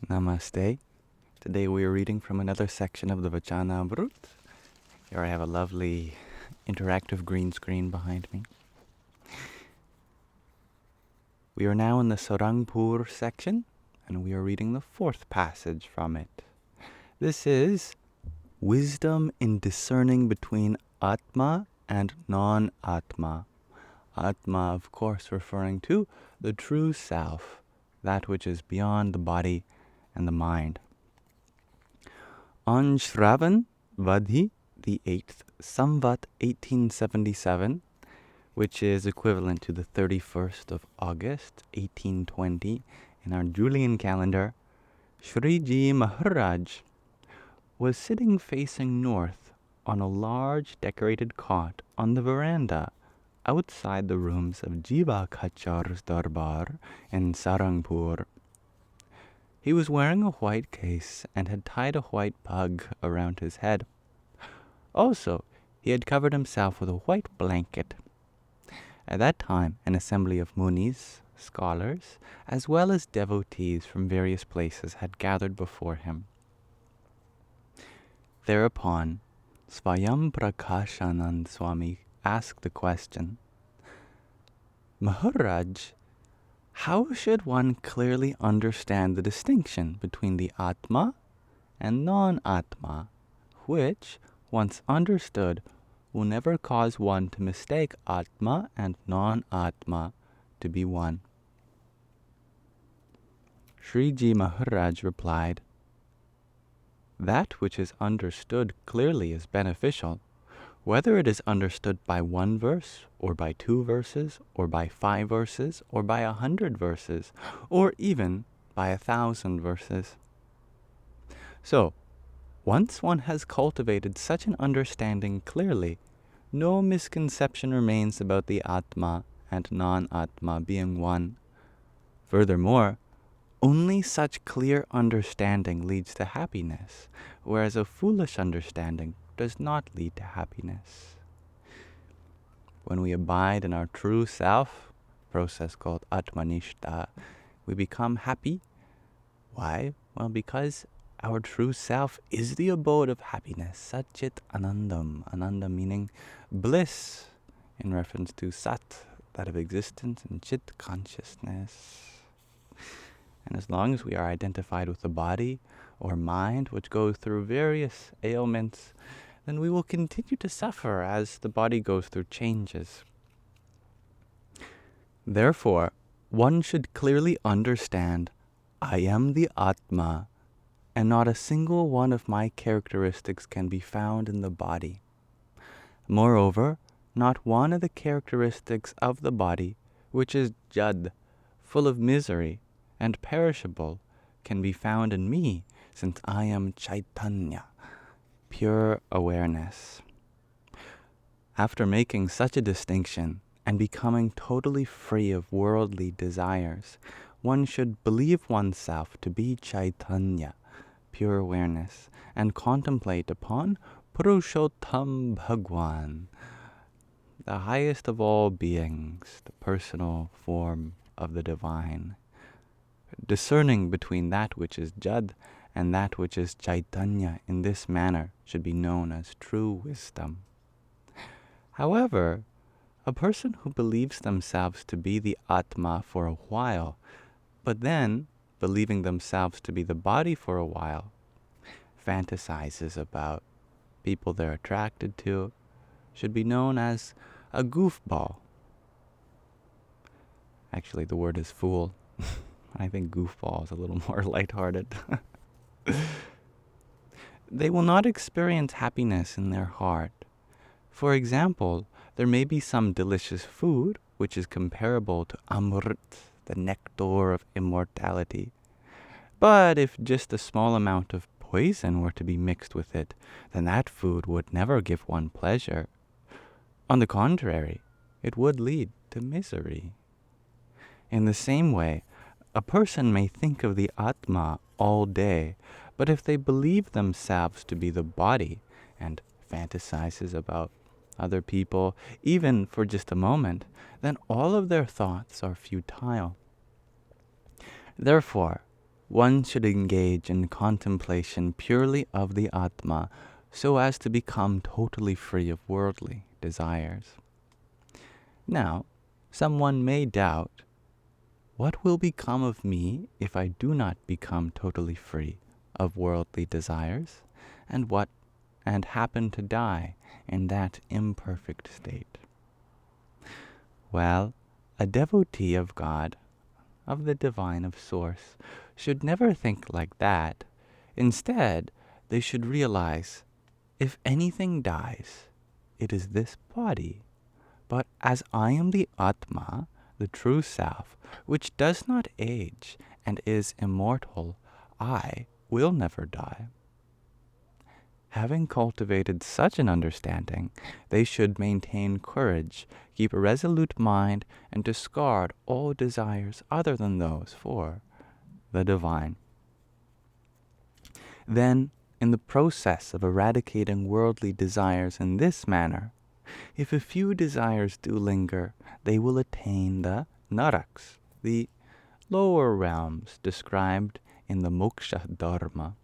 Namaste. Today we are reading from another section of the Vachanamrut. Here I have a lovely interactive green screen behind me. We are now in the Sārangpur section, and we are reading the fourth passage from it. This is wisdom in discerning between Atma and Non-Atma. Atma, of course, referring to the true self, that which is beyond the body and the mind. On Shravan Vadhi, the 8th, Samvat 1877, which is equivalent to the 31st of August, 1820, in our Julian calendar, Shriji Maharaj was sitting facing north on a large decorated cot on the veranda outside the rooms of Jiva Kachar's Darbar in Sārangpur. He was wearing a white case and had tied a white pug around his head. Also, he had covered himself with a white blanket. At that time, an assembly of munis, scholars, as well as devotees from various places had gathered before him. Thereupon, Swayam Prakashanand Swami asked the question, Maharaj, how should one clearly understand the distinction between the Atma and Non-Atma, which, once understood, will never cause one to mistake Atma and Non-Atma to be one? Shriji Maharaj replied, that which is understood clearly is beneficial, whether it is understood by one verse, or by 2 verses, or by 5 verses, or by 100 verses, or even by 1,000 verses. So, once one has cultivated such an understanding clearly, no misconception remains about the Atma and Non-Atma being one. Furthermore, only such clear understanding leads to happiness, whereas a foolish understanding does not lead to happiness. When we abide in our true self, process called Atmanishta, we become happy. Why? Well, because our true self is the abode of happiness, Satchit Anandam. Ananda meaning bliss, in reference to Sat, that of existence, and Chit, consciousness. And as long as we are identified with the body or mind, which goes through various ailments, then we will continue to suffer as the body goes through changes. Therefore, one should clearly understand, I am the Atma, and not a single one of my characteristics can be found in the body. Moreover, not one of the characteristics of the body, which is Jad, full of misery, and perishable, can be found in me, since I am Chaitanya, pure awareness. After making such a distinction and becoming totally free of worldly desires, one should believe oneself to be Chaitanya, pure awareness, and contemplate upon Purushottam Bhagwan, the highest of all beings, the personal form of the divine. Discerning between that which is Jad and that which is Chaitanya in this manner should be known as true wisdom. However, a person who believes themselves to be the Atma for a while, but then, believing themselves to be the body for a while, fantasizes about people they're attracted to, should be known as a goofball. Actually, the word is fool. I think goofball is a little more lighthearted. They will not experience happiness in their heart. For example, there may be some delicious food which is comparable to Amrit, the nectar of immortality. But if just a small amount of poison were to be mixed with it, then that food would never give one pleasure. On the contrary, it would lead to misery. In the same way, a person may think of the Atma all day, but if they believe themselves to be the body and fantasizes about other people, even for just a moment, then all of their thoughts are futile. Therefore, one should engage in contemplation purely of the Atma so as to become totally free of worldly desires. Now, someone may doubt, what will become of me if I do not become totally free of worldly desires, and happen to die in that imperfect state? Well, a devotee of God, of the divine, of Source, should never think like that. Instead, they should realize, if anything dies, it is this body. But as I am the Atma, the true self, which does not age and is immortal, I will never die. Having cultivated such an understanding, they should maintain courage, keep a resolute mind, and discard all desires other than those for the divine. Then, in the process of eradicating worldly desires in this manner, if a few desires do linger, they will attain the naraks, the lower realms described in the moksha dharma.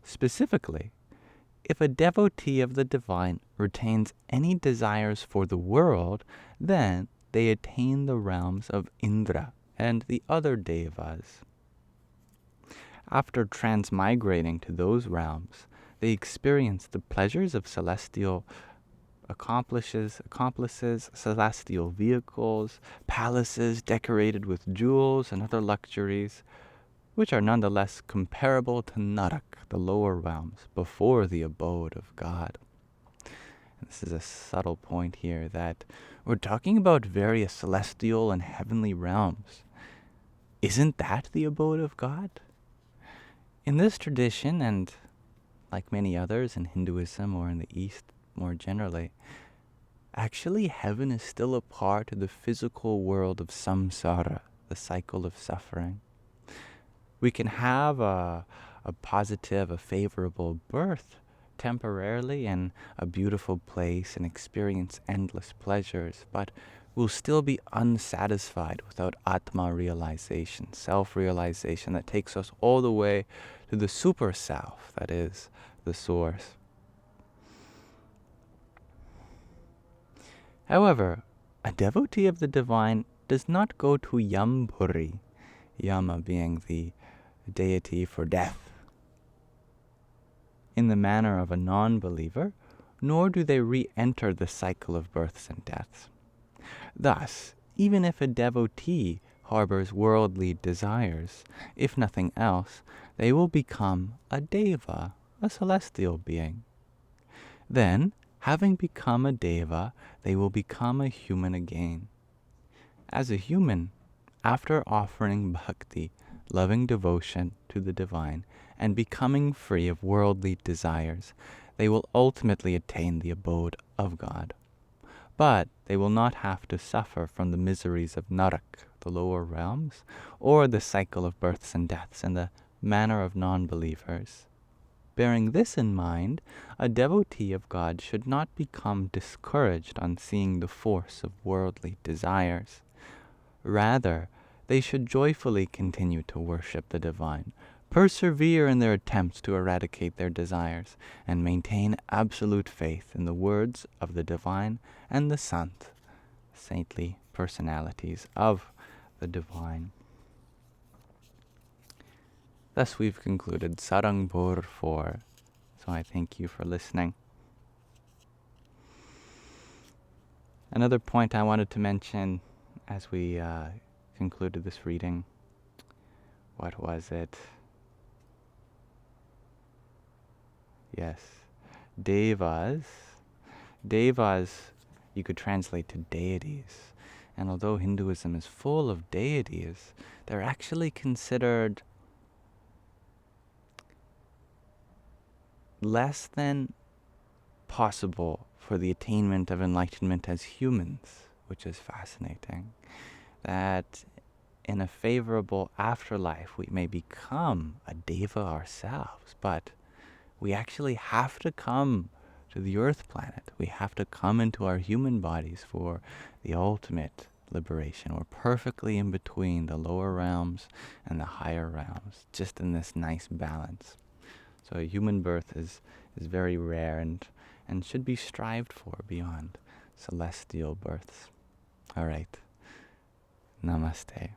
Specifically, if a devotee of the divine retains any desires for the world, then they attain the realms of Indra and the other devas. After transmigrating to those realms, they experience the pleasures of celestial accomplices, celestial vehicles, palaces decorated with jewels and other luxuries, which are nonetheless comparable to Narak, the lower realms, before the abode of God. And this is a subtle point here, that we're talking about various celestial and heavenly realms. Isn't that the abode of God? In this tradition, and like many others in Hinduism or in the East more generally, actually heaven is still a part of the physical world of samsara, the cycle of suffering. We can have a positive, a favorable birth temporarily in a beautiful place and experience endless pleasures, but we'll still be unsatisfied without Atma realization, self-realization that takes us all the way to the super self, that is, the source. However, a devotee of the divine does not go to Yampuri, Yama being the deity for death, in the manner of a non-believer, nor do they re-enter the cycle of births and deaths. Thus, even if a devotee harbors worldly desires, if nothing else, they will become a deva, a celestial being. Then, having become a deva, they will become a human again. As a human, after offering bhakti, loving devotion to the divine, and becoming free of worldly desires, they will ultimately attain the abode of God. But they will not have to suffer from the miseries of Narak, the lower realms, or the cycle of births and deaths in the manner of non-believers. Bearing this in mind, a devotee of God should not become discouraged on seeing the force of worldly desires. Rather, they should joyfully continue to worship the divine, persevere in their attempts to eradicate their desires, and maintain absolute faith in the words of the divine and the sant, saintly personalities of the divine. Thus we've concluded Sārangpur 4. So I thank you for listening. Another point I wanted to mention as we concluded this reading, what was it? Yes, devas. Devas you could translate to deities. And although Hinduism is full of deities, they're actually considered less than possible for the attainment of enlightenment as humans, which is fascinating. That in a favorable afterlife we may become a deva ourselves, but we actually have to come to the earth planet. We have to come into our human bodies for the ultimate liberation. We're perfectly in between the lower realms and the higher realms, just in this nice balance. So a human birth is very rare and should be strived for beyond celestial births. All right. Namaste.